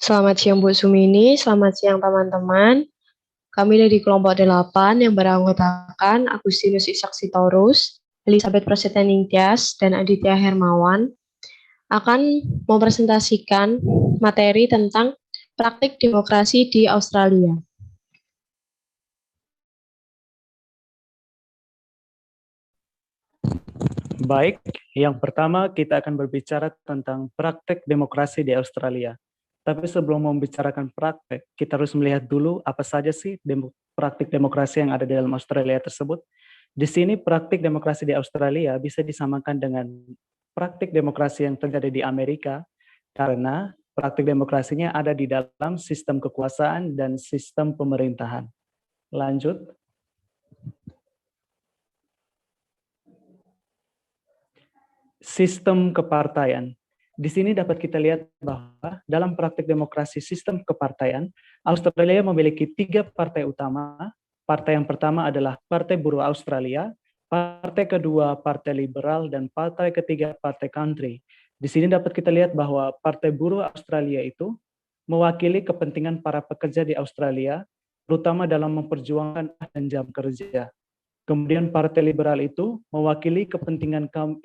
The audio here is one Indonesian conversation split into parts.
Selamat siang Bu Sumini, selamat siang teman-teman. Kami dari kelompok 8 yang beranggotakan Agustinus Ishak Sitorus, Elizabeth Prasetya Ningtyas, dan Aditya Hermawan akan mempresentasikan materi tentang praktik demokrasi di Australia. Baik, yang pertama kita akan berbicara tentang praktek demokrasi di Australia. Tapi sebelum membicarakan praktek, kita harus melihat dulu apa saja sih praktik demokrasi yang ada di dalam Australia tersebut. Di sini praktik demokrasi di Australia bisa disamakan dengan praktik demokrasi yang terjadi di Amerika, karena praktik demokrasinya ada di dalam sistem kekuasaan dan sistem pemerintahan. Lanjut. Sistem kepartaian. Di sini dapat kita lihat bahwa dalam praktik demokrasi sistem kepartaian, Australia memiliki 3 partai utama. Partai yang pertama adalah Partai Buruh Australia, partai kedua Partai Liberal, dan partai ketiga Partai Country. Di sini dapat kita lihat bahwa Partai Buruh Australia itu mewakili kepentingan para pekerja di Australia, terutama dalam memperjuangkan dan jam kerja. Kemudian Partai Liberal itu mewakili kepentingan kaum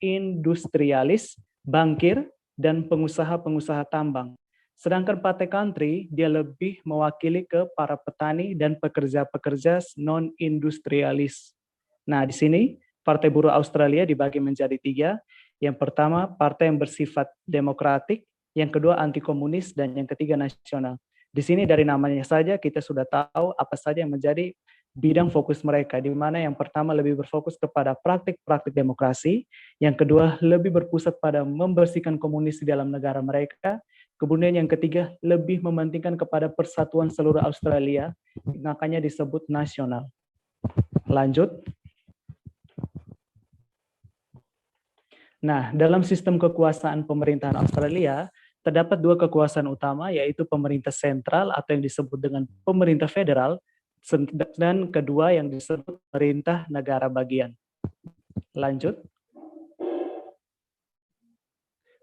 industrialis, bankir, dan pengusaha-pengusaha tambang. Sedangkan Partai Country, dia lebih mewakili ke para petani dan pekerja-pekerja non-industrialis. Nah, di sini Partai Buruh Australia dibagi menjadi 3. Yang pertama, partai yang bersifat demokratik, yang kedua anti komunis, dan yang ketiga nasional. Di sini dari namanya saja kita sudah tahu apa saja yang menjadi bidang fokus mereka, di mana yang pertama lebih berfokus kepada praktik-praktik demokrasi, yang kedua lebih berpusat pada membersihkan komunis di dalam negara mereka, kemudian yang ketiga lebih mementingkan kepada persatuan seluruh Australia, makanya disebut nasional. Lanjut. Nah, dalam sistem kekuasaan pemerintahan Australia, terdapat 2 kekuasaan utama, yaitu pemerintah sentral atau yang disebut dengan pemerintah federal, dan kedua yang disebut pemerintah negara bagian. Lanjut.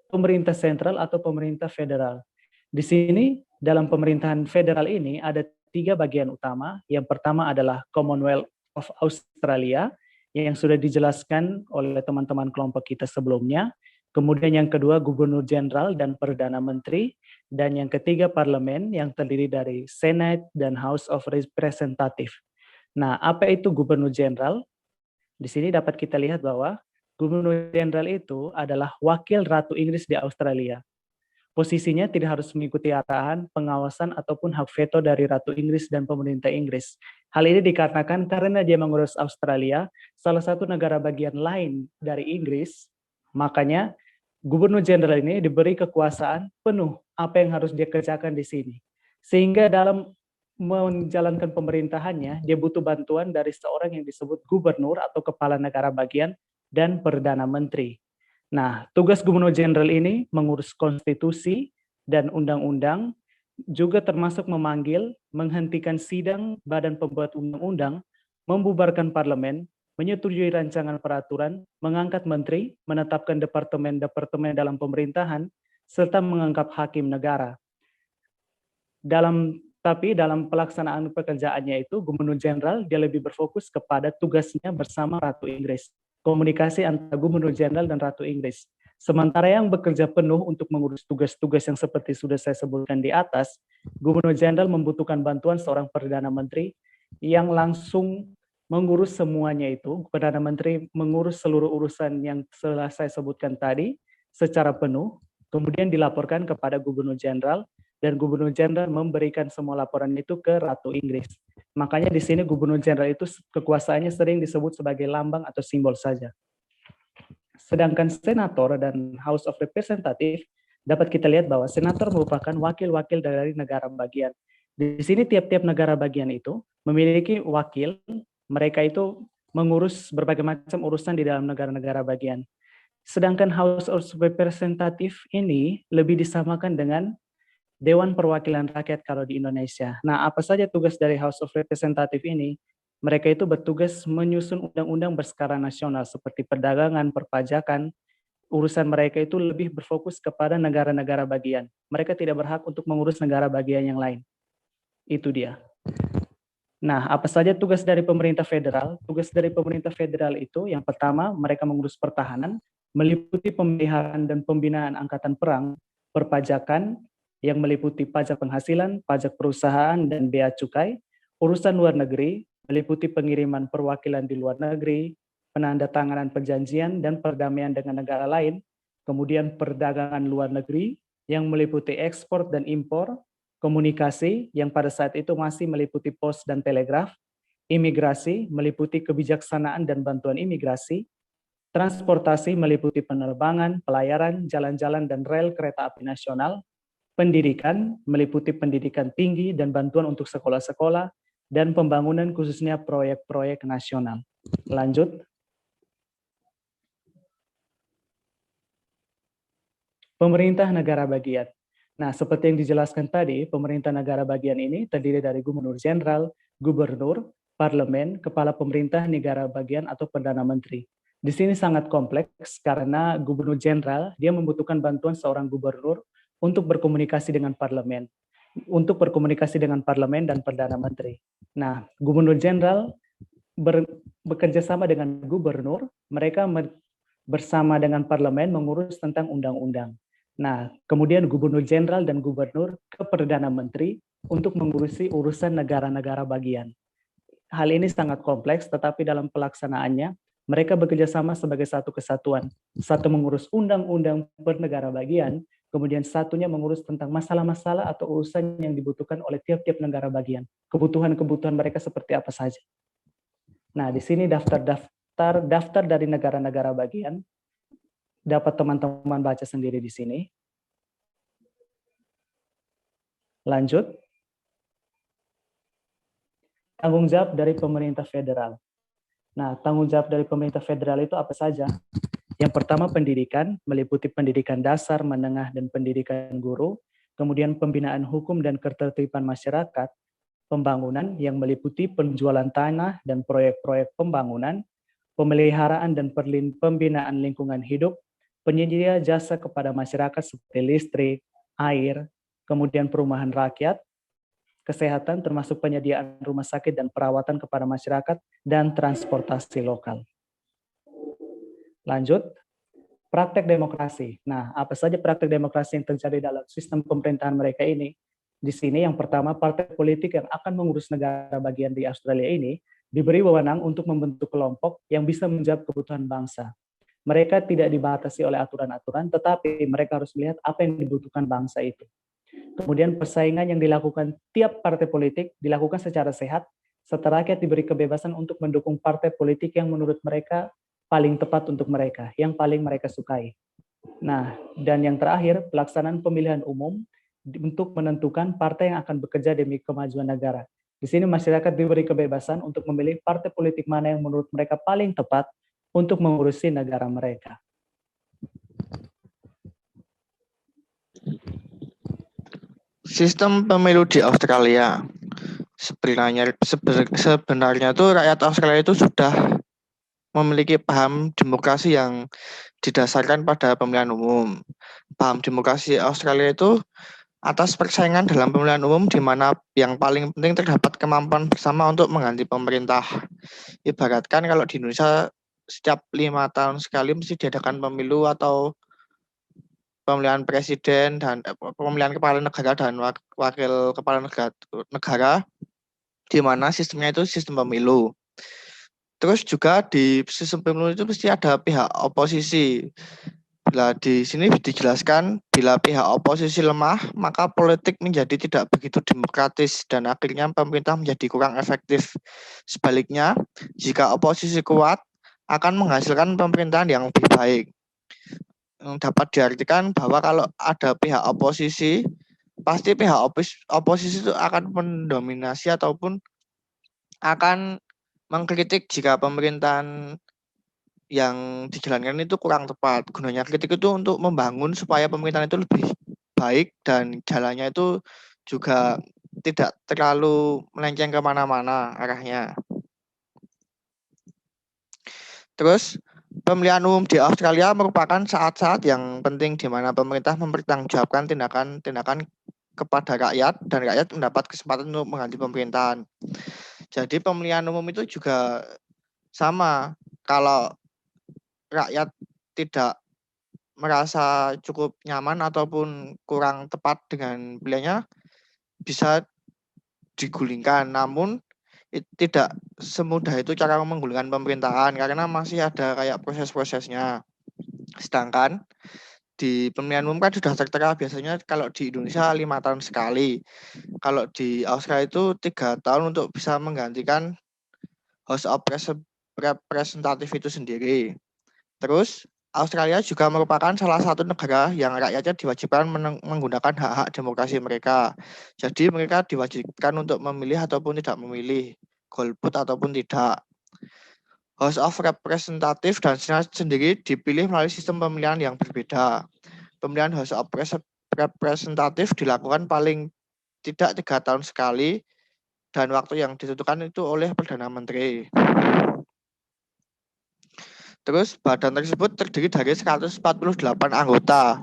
Pemerintah sentral atau pemerintah federal. Di sini dalam pemerintahan federal ini ada 3 bagian utama. Yang pertama adalah Commonwealth of Australia yang sudah dijelaskan oleh teman-teman kelompok kita sebelumnya. Kemudian yang kedua Gubernur Jenderal dan Perdana Menteri, dan yang ketiga Parlemen yang terdiri dari Senate dan House of Representative. Nah, apa itu Gubernur Jenderal? Di sini dapat kita lihat bahwa Gubernur Jenderal itu adalah wakil Ratu Inggris di Australia. Posisinya tidak harus mengikuti arahan, pengawasan, ataupun hak veto dari Ratu Inggris dan pemerintah Inggris. Hal ini dikarenakan karena dia mengurus Australia, salah satu negara bagian lain dari Inggris, makanya Gubernur Jenderal ini diberi kekuasaan penuh apa yang harus dia kerjakan di sini. Sehingga dalam menjalankan pemerintahannya, dia butuh bantuan dari seorang yang disebut gubernur atau kepala negara bagian dan perdana menteri. Nah, tugas Gubernur Jenderal ini mengurus konstitusi dan undang-undang, juga termasuk memanggil, menghentikan sidang badan pembuat undang-undang, membubarkan parlemen, menyetujui rancangan peraturan, mengangkat menteri, menetapkan departemen-departemen dalam pemerintahan, serta mengangkat hakim negara. Tapi dalam pelaksanaan pekerjaannya itu, Gubernur Jenderal dia lebih berfokus kepada tugasnya bersama Ratu Inggris. Komunikasi antara Gubernur Jenderal dan Ratu Inggris. Sementara yang bekerja penuh untuk mengurus tugas-tugas yang seperti sudah saya sebutkan di atas, Gubernur Jenderal membutuhkan bantuan seorang Perdana Menteri yang langsung mengurus semuanya itu. Perdana Menteri mengurus seluruh urusan yang telah saya sebutkan tadi secara penuh, kemudian dilaporkan kepada Gubernur Jenderal, dan Gubernur Jenderal memberikan semua laporan itu ke Ratu Inggris. Makanya di sini Gubernur Jenderal itu kekuasaannya sering disebut sebagai lambang atau simbol saja. Sedangkan senator dan House of Representative dapat kita lihat bahwa senator merupakan wakil-wakil dari negara bagian. Di sini tiap-tiap negara bagian itu memiliki wakil, mereka itu mengurus berbagai macam urusan di dalam negara-negara bagian. Sedangkan House of Representative ini lebih disamakan dengan Dewan Perwakilan Rakyat kalau di Indonesia. Nah, apa saja tugas dari House of Representative ini? Mereka itu bertugas menyusun undang-undang berskala nasional seperti perdagangan, perpajakan, urusan mereka itu lebih berfokus kepada negara-negara bagian. Mereka tidak berhak untuk mengurus negara bagian yang lain. Itu dia. Nah, apa saja tugas dari pemerintah federal? Tugas dari pemerintah federal itu yang pertama, mereka mengurus pertahanan, meliputi pemeliharaan dan pembinaan angkatan perang, perpajakan, yang meliputi pajak penghasilan, pajak perusahaan, dan bea cukai, urusan luar negeri, meliputi pengiriman perwakilan di luar negeri, penandatanganan perjanjian dan perdamaian dengan negara lain, kemudian perdagangan luar negeri, yang meliputi ekspor dan impor, komunikasi yang pada saat itu masih meliputi pos dan telegraf, imigrasi meliputi kebijaksanaan dan bantuan imigrasi, transportasi meliputi penerbangan, pelayaran, jalan-jalan dan rel kereta api nasional, pendidikan meliputi pendidikan tinggi dan bantuan untuk sekolah-sekolah, dan pembangunan khususnya proyek-proyek nasional. Lanjut. Pemerintah negara bagian. Nah, seperti yang dijelaskan tadi, pemerintah negara bagian ini terdiri dari gubernur jenderal, gubernur, parlemen, kepala pemerintah negara bagian atau perdana menteri. Di sini sangat kompleks karena gubernur jenderal dia membutuhkan bantuan seorang gubernur untuk berkomunikasi dengan parlemen, dan perdana menteri. Nah, gubernur jenderal bekerja sama dengan gubernur, mereka bersama dengan parlemen mengurus tentang undang-undang. Nah, kemudian gubernur jenderal dan gubernur ke perdana menteri untuk mengurusi urusan negara-negara bagian. Hal ini sangat kompleks, tetapi dalam pelaksanaannya mereka bekerja sama sebagai satu kesatuan. Satu mengurus undang-undang per negara bagian, kemudian satunya mengurus tentang masalah-masalah atau urusan yang dibutuhkan oleh tiap-tiap negara bagian. Kebutuhan-kebutuhan mereka seperti apa saja. Nah, di sini daftar dari negara-negara bagian dapat teman-teman baca sendiri di sini. Lanjut. Tanggung jawab dari pemerintah federal. Nah, tanggung jawab dari pemerintah federal itu apa saja? Yang pertama pendidikan, meliputi pendidikan dasar, menengah, dan pendidikan guru. Kemudian pembinaan hukum dan ketertiban masyarakat. Pembangunan yang meliputi penjualan tanah dan proyek-proyek pembangunan. Pemeliharaan dan pembinaan lingkungan hidup. Penyedia jasa kepada masyarakat seperti listrik, air, kemudian perumahan rakyat, kesehatan termasuk penyediaan rumah sakit dan perawatan kepada masyarakat, dan transportasi lokal. Lanjut, praktek demokrasi. Nah, apa saja praktek demokrasi yang terjadi dalam sistem pemerintahan mereka ini? Di sini yang pertama, partai politik yang akan mengurus negara bagian di Australia ini diberi wewenang untuk membentuk kelompok yang bisa menjawab kebutuhan bangsa. Mereka tidak dibatasi oleh aturan-aturan, tetapi mereka harus melihat apa yang dibutuhkan bangsa itu. Kemudian persaingan yang dilakukan tiap partai politik dilakukan secara sehat, serta rakyat diberi kebebasan untuk mendukung partai politik yang menurut mereka paling tepat untuk mereka, yang paling mereka sukai. Nah, dan yang terakhir, pelaksanaan pemilihan umum untuk menentukan partai yang akan bekerja demi kemajuan negara. Di sini masyarakat diberi kebebasan untuk memilih partai politik mana yang menurut mereka paling tepat untuk mengurusi negara mereka. Sistem pemilu di Australia. Sebenarnya tuh rakyat Australia itu sudah memiliki paham demokrasi yang didasarkan pada pemilihan umum. Paham demokrasi Australia itu atas persaingan dalam pemilihan umum di mana yang paling penting terdapat kemampuan bersama untuk mengganti pemerintah. Ibaratkan kalau di Indonesia setiap 5 tahun sekali mesti diadakan pemilu atau pemilihan presiden dan pemilihan kepala negara dan wakil kepala negara di mana sistemnya itu sistem pemilu. Terus juga di sistem pemilu itu mesti ada pihak oposisi. Bila di sini dijelaskan bila pihak oposisi lemah, maka politik menjadi tidak begitu demokratis dan akhirnya pemerintah menjadi kurang efektif. Sebaliknya, jika oposisi kuat, akan menghasilkan pemerintahan yang lebih baik. Dapat diartikan bahwa kalau ada pihak oposisi, pasti pihak oposisi itu akan mendominasi ataupun akan mengkritik jika pemerintahan yang dijalankan itu kurang tepat. Gunanya kritik itu untuk membangun supaya pemerintahan itu lebih baik dan jalannya itu juga tidak terlalu melenceng kemana-mana arahnya. Terus Pemilihan umum di Australia merupakan saat-saat yang penting di mana pemerintah mempertanggungjawabkan tindakan-tindakan kepada rakyat dan rakyat mendapat kesempatan untuk mengganti pemerintahan. Jadi pemilihan umum itu juga sama. Kalau rakyat tidak merasa cukup nyaman ataupun kurang tepat dengan pilihannya, bisa digulingkan. Namun tidak semudah itu cara menggulingkan pemerintahan karena masih ada kayak proses-prosesnya. Sedangkan di pemilihan umum kan sudah tertera biasanya kalau di Indonesia 5 tahun sekali. Kalau di Australia itu 3 tahun untuk bisa menggantikan House of Representative itu sendiri. Terus Australia juga merupakan salah satu negara yang rakyatnya diwajibkan menggunakan hak-hak demokrasi mereka. Jadi mereka diwajibkan untuk memilih ataupun tidak memilih, golput ataupun tidak. House of Representative dan Senate sendiri dipilih melalui sistem pemilihan yang berbeda. Pemilihan House of Representative dilakukan paling tidak 3 tahun sekali dan waktu yang ditentukan itu oleh Perdana Menteri. Terus badan tersebut terdiri dari 148 anggota,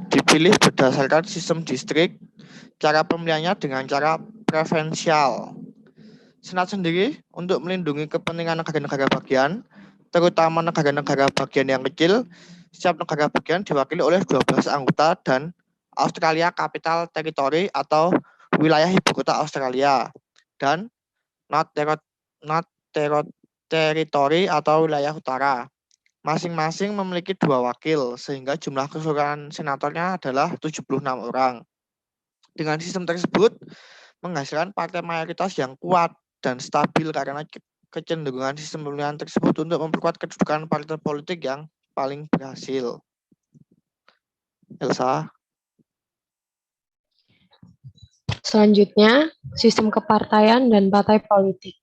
dipilih berdasarkan sistem distrik, cara pemilihannya dengan cara preferensial. Senat sendiri untuk melindungi kepentingan negara-negara bagian, terutama negara-negara bagian yang kecil, setiap negara bagian diwakili oleh 12 anggota dan Australia Capital Territory atau wilayah ibu kota Australia, dan Not Territory atau wilayah utara. Masing-masing memiliki 2 wakil, sehingga jumlah keseluruhan senatornya adalah 76 orang. Dengan sistem tersebut, menghasilkan partai mayoritas yang kuat dan stabil karena kecenderungan sistem pemilihan tersebut untuk memperkuat kedudukan partai politik yang paling berhasil. Elsa. Selanjutnya, sistem kepartaian dan partai politik.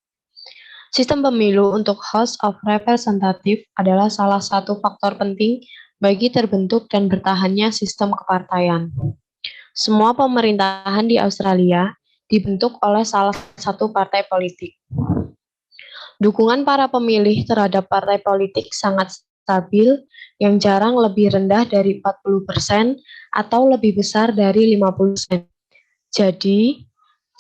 Sistem pemilu untuk House of Representative adalah salah satu faktor penting bagi terbentuk dan bertahannya sistem kepartaian. Semua pemerintahan di Australia dibentuk oleh salah satu partai politik. Dukungan para pemilih terhadap partai politik sangat stabil, yang jarang lebih rendah dari 40% atau lebih besar dari 50%. Jadi,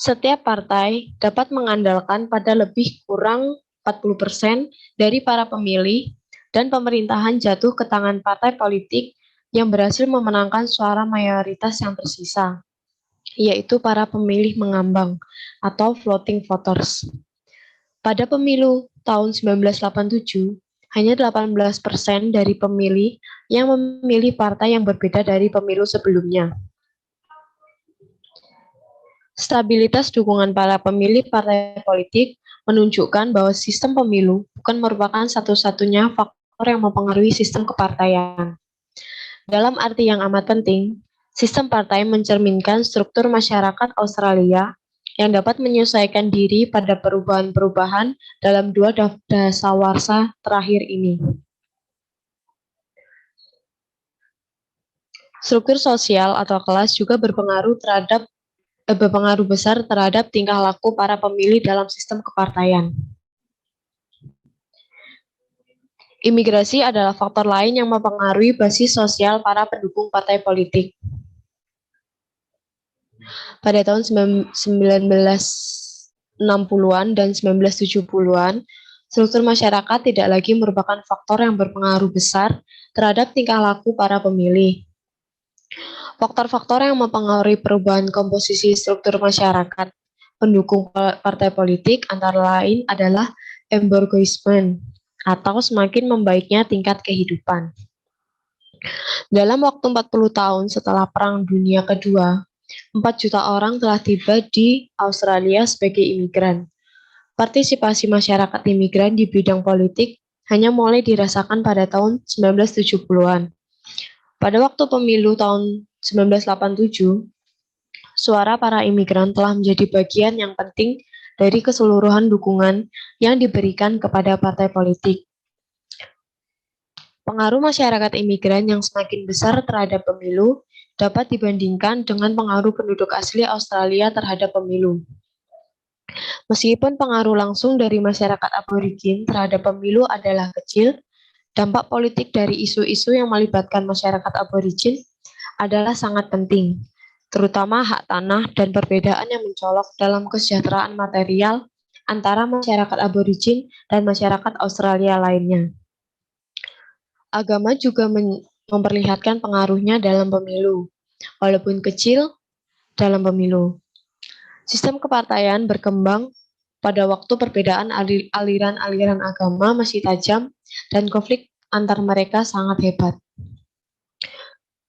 setiap partai dapat mengandalkan pada lebih kurang 40% dari para pemilih dan pemerintahan jatuh ke tangan partai politik yang berhasil memenangkan suara mayoritas yang tersisa, yaitu para pemilih mengambang atau floating voters. Pada pemilu tahun 1987, hanya 18% dari pemilih yang memilih partai yang berbeda dari pemilu sebelumnya. Stabilitas dukungan para pemilih partai politik menunjukkan bahwa sistem pemilu bukan merupakan satu-satunya faktor yang mempengaruhi sistem kepartaian. Dalam arti yang amat penting, sistem partai mencerminkan struktur masyarakat Australia yang dapat menyesuaikan diri pada perubahan-perubahan dalam 2 dasawarsa terakhir ini. Struktur sosial atau kelas juga berpengaruh besar terhadap tingkah laku para pemilih dalam sistem kepartaian. Imigrasi adalah faktor lain yang mempengaruhi basis sosial para pendukung partai politik. Pada tahun 1960-an dan 1970-an, struktur masyarakat tidak lagi merupakan faktor yang berpengaruh besar terhadap tingkah laku para pemilih. Faktor-faktor yang mempengaruhi perubahan komposisi struktur masyarakat pendukung partai politik antara lain adalah embourgeoisme atau semakin membaiknya tingkat kehidupan. Dalam waktu 40 tahun setelah Perang Dunia Kedua, 4 juta orang telah tiba di Australia sebagai imigran. Partisipasi masyarakat imigran di bidang politik hanya mulai dirasakan pada tahun 1970-an. Pada waktu pemilu tahun 1987, suara para imigran telah menjadi bagian yang penting dari keseluruhan dukungan yang diberikan kepada partai politik. Pengaruh masyarakat imigran yang semakin besar terhadap pemilu dapat dibandingkan dengan pengaruh penduduk asli Australia terhadap pemilu. Meskipun pengaruh langsung dari masyarakat aborigin terhadap pemilu adalah kecil, Dampak politik dari isu-isu yang melibatkan masyarakat aborigin adalah sangat penting, terutama hak tanah dan perbedaan yang mencolok dalam kesejahteraan material antara masyarakat aborigin dan masyarakat Australia lainnya. Agama juga memperlihatkan pengaruhnya dalam pemilu, walaupun kecil dalam pemilu. Sistem kepartaian berkembang pada waktu perbedaan aliran-aliran agama masih tajam dan konflik antar mereka sangat hebat.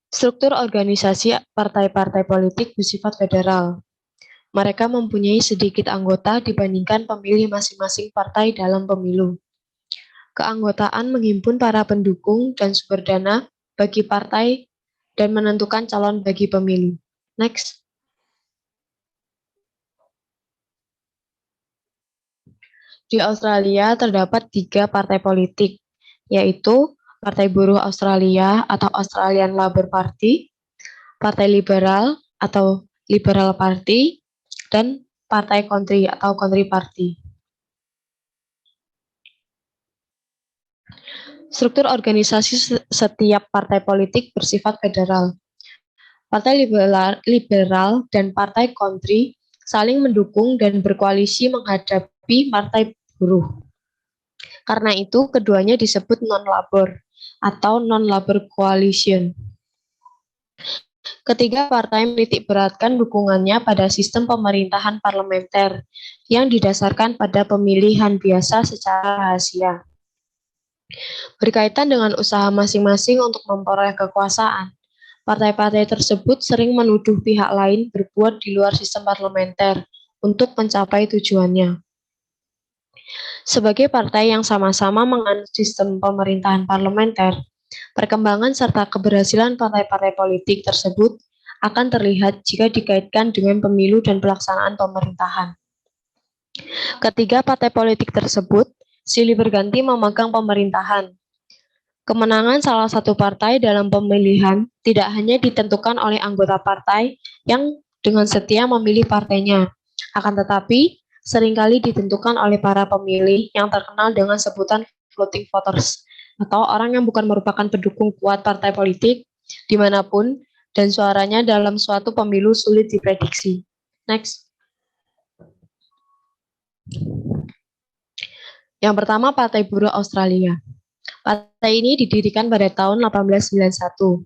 Struktur organisasi partai-partai politik bersifat federal. Mereka mempunyai sedikit anggota dibandingkan pemilih masing-masing partai dalam pemilu. Keanggotaan menghimpun para pendukung dan sumber dana bagi partai dan menentukan calon bagi pemilu. Next. Di Australia terdapat 3 partai politik, yaitu Partai Buruh Australia atau Australian Labor Party, Partai Liberal atau Liberal Party, dan Partai Country atau Country Party. Struktur organisasi setiap partai politik bersifat federal. Partai liberal dan Partai Country saling mendukung dan berkoalisi menghadapi Partai Buruh. Karena itu, keduanya disebut non-labor atau non-labor coalition. Ketiga partai menitik beratkan dukungannya pada sistem pemerintahan parlementer yang didasarkan pada pemilihan biasa secara rahasia. Berkaitan dengan usaha masing-masing untuk memperoleh kekuasaan, partai-partai tersebut sering menuduh pihak lain berbuat di luar sistem parlementer untuk mencapai tujuannya. Sebagai partai yang sama-sama menganut sistem pemerintahan parlementer, perkembangan serta keberhasilan partai-partai politik tersebut akan terlihat jika dikaitkan dengan pemilu dan pelaksanaan pemerintahan. Ketiga partai politik tersebut silih berganti memegang pemerintahan. Kemenangan salah satu partai dalam pemilihan tidak hanya ditentukan oleh anggota partai yang dengan setia memilih partainya, akan tetapi seringkali ditentukan oleh para pemilih yang terkenal dengan sebutan floating voters, atau orang yang bukan merupakan pendukung kuat partai politik dimanapun dan suaranya dalam suatu pemilu sulit diprediksi. Next. Yang pertama, Partai Buruh Australia. Partai ini didirikan pada tahun 1891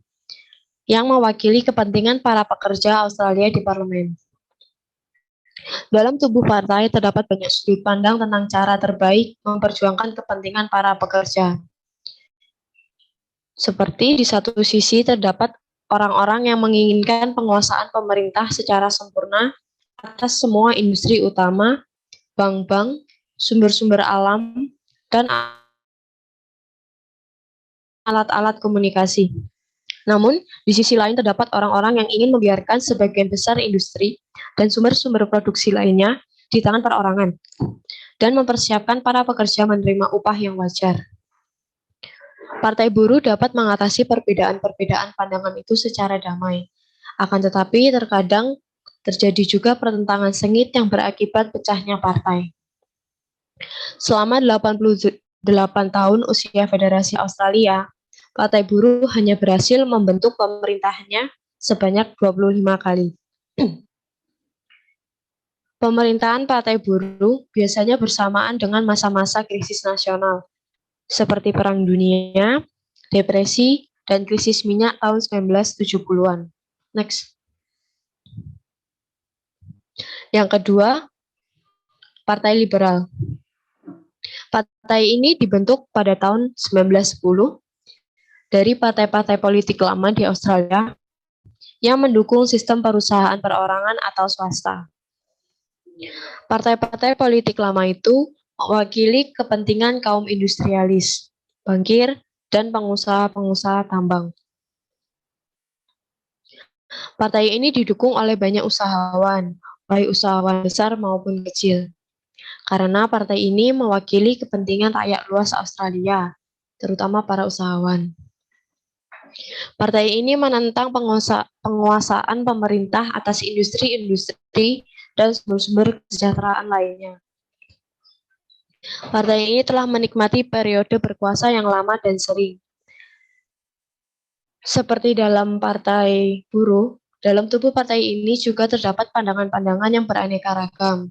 yang mewakili kepentingan para pekerja Australia di parlemen. Dalam tubuh partai terdapat banyak sudut pandang tentang cara terbaik memperjuangkan kepentingan para pekerja. Seperti di satu sisi terdapat orang-orang yang menginginkan penguasaan pemerintah secara sempurna atas semua industri utama, bank-bank, sumber-sumber alam, dan alat-alat komunikasi. Namun, di sisi lain terdapat orang-orang yang ingin membiarkan sebagian besar industri dan sumber-sumber produksi lainnya di tangan perorangan dan mempersiapkan para pekerja menerima upah yang wajar. Partai Buruh dapat mengatasi perbedaan-perbedaan pandangan itu secara damai. Akan tetapi, terkadang terjadi juga pertentangan sengit yang berakibat pecahnya partai. Selama 88 tahun usia Federasi Australia, Partai Buruh hanya berhasil membentuk pemerintahannya sebanyak 25 kali. Pemerintahan Partai Buruh biasanya bersamaan dengan masa-masa krisis nasional, seperti Perang Dunia, depresi, dan krisis minyak tahun 1970-an. Next. Yang kedua, Partai Liberal. Partai ini dibentuk pada tahun 1910 dari partai-partai politik lama di Australia yang mendukung sistem perusahaan perorangan atau swasta. Partai-partai politik lama itu mewakili kepentingan kaum industrialis, bankir, dan pengusaha-pengusaha tambang. Partai ini didukung oleh banyak usahawan, baik usahawan besar maupun kecil. Karena partai ini mewakili kepentingan rakyat luas Australia, terutama para usahawan. Partai ini menentang penguasaan pemerintah atas industri-industri dan sumber-sumber kesejahteraan lainnya. Partai ini telah menikmati periode berkuasa yang lama dan sering. Seperti dalam Partai Buruh, dalam tubuh partai ini juga terdapat pandangan-pandangan yang beraneka ragam.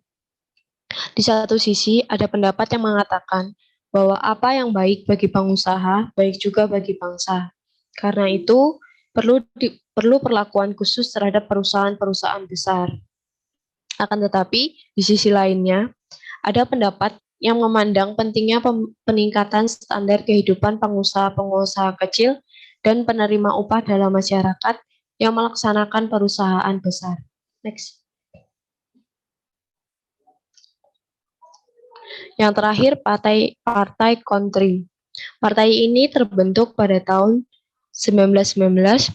Di satu sisi, ada pendapat yang mengatakan bahwa apa yang baik bagi pengusaha, baik juga bagi bangsa. Karena itu, perlu perlakuan khusus terhadap perusahaan-perusahaan besar. Akan tetapi, di sisi lainnya, ada pendapat yang memandang pentingnya peningkatan standar kehidupan pengusaha-pengusaha kecil dan penerima upah dalam masyarakat yang melaksanakan perusahaan besar. Next. Yang terakhir, Partai Kontri. Partai ini terbentuk pada tahun 1919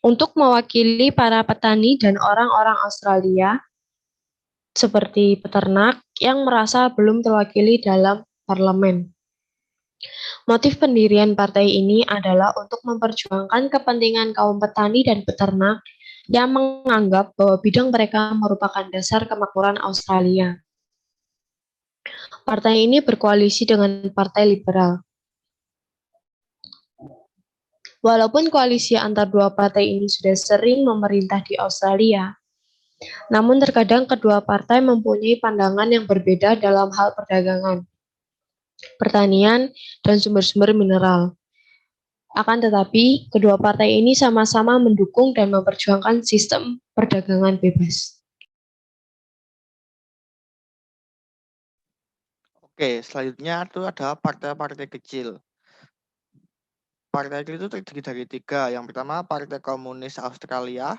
untuk mewakili para petani dan orang-orang Australia seperti peternak yang merasa belum terwakili dalam parlemen. Motif pendirian partai ini adalah untuk memperjuangkan kepentingan kaum petani dan peternak yang menganggap bahwa bidang mereka merupakan dasar kemakmuran Australia. Partai ini berkoalisi dengan Partai Liberal. Walaupun koalisi antar dua partai ini sudah sering memerintah di Australia, namun terkadang kedua partai mempunyai pandangan yang berbeda dalam hal perdagangan, pertanian, dan sumber-sumber mineral. Akan tetapi, kedua partai ini sama-sama mendukung dan memperjuangkan sistem perdagangan bebas. Oke, selanjutnya itu ada partai-partai kecil. Partai kecil itu terdiri dari 3. Yang pertama, Partai Komunis Australia,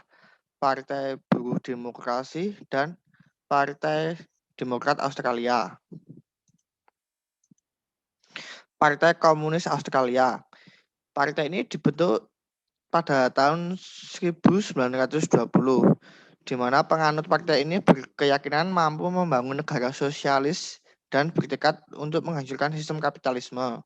Partai Buruh Demokrasi, dan Partai Demokrat Australia. Partai Komunis Australia. Partai ini dibentuk pada tahun 1920, di mana penganut partai ini berkeyakinan mampu membangun negara sosialis dan bertekad untuk menghancurkan sistem kapitalisme.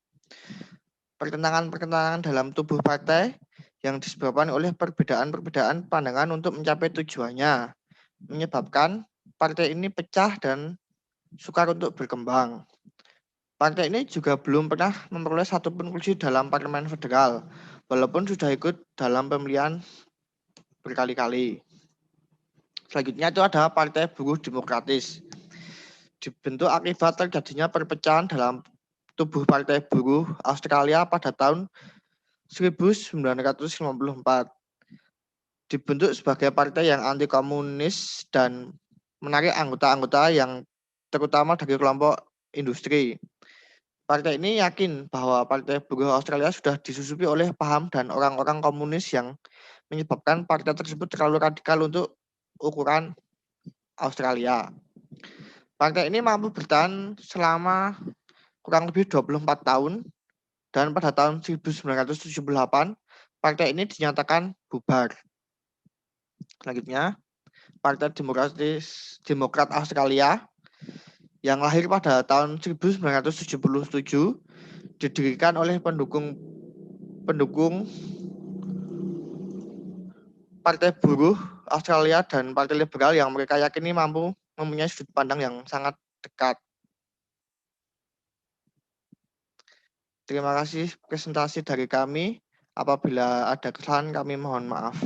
Pertentangan-pertentangan dalam tubuh partai yang disebabkan oleh perbedaan-perbedaan pandangan untuk mencapai tujuannya, menyebabkan partai ini pecah dan sukar untuk berkembang. Partai ini juga belum pernah memperoleh satupun kursi dalam parlemen federal, walaupun sudah ikut dalam pemilihan berkali-kali. Selanjutnya itu ada Partai Buruh Demokratis. Dibentuk akibat terjadinya perpecahan dalam tubuh Partai Buruh Australia pada tahun 1954. Dibentuk sebagai partai yang anti komunis dan menarik anggota-anggota yang terutama dari kelompok industri. Partai ini yakin bahwa Partai Buruh Australia sudah disusupi oleh paham dan orang-orang komunis yang menyebabkan partai tersebut terlalu radikal untuk ukuran Australia. Partai ini mampu bertahan selama kurang lebih 24 tahun dan pada tahun 1978 partai ini dinyatakan bubar. Selanjutnya, Partai Demokrat Australia yang lahir pada tahun 1977 didirikan oleh pendukung Partai Buruh Australia dan Partai Liberal yang mereka yakini mampu mempunyai sudut pandang yang sangat dekat. Terima kasih presentasi dari kami. Apabila ada kesalahan kami mohon maaf.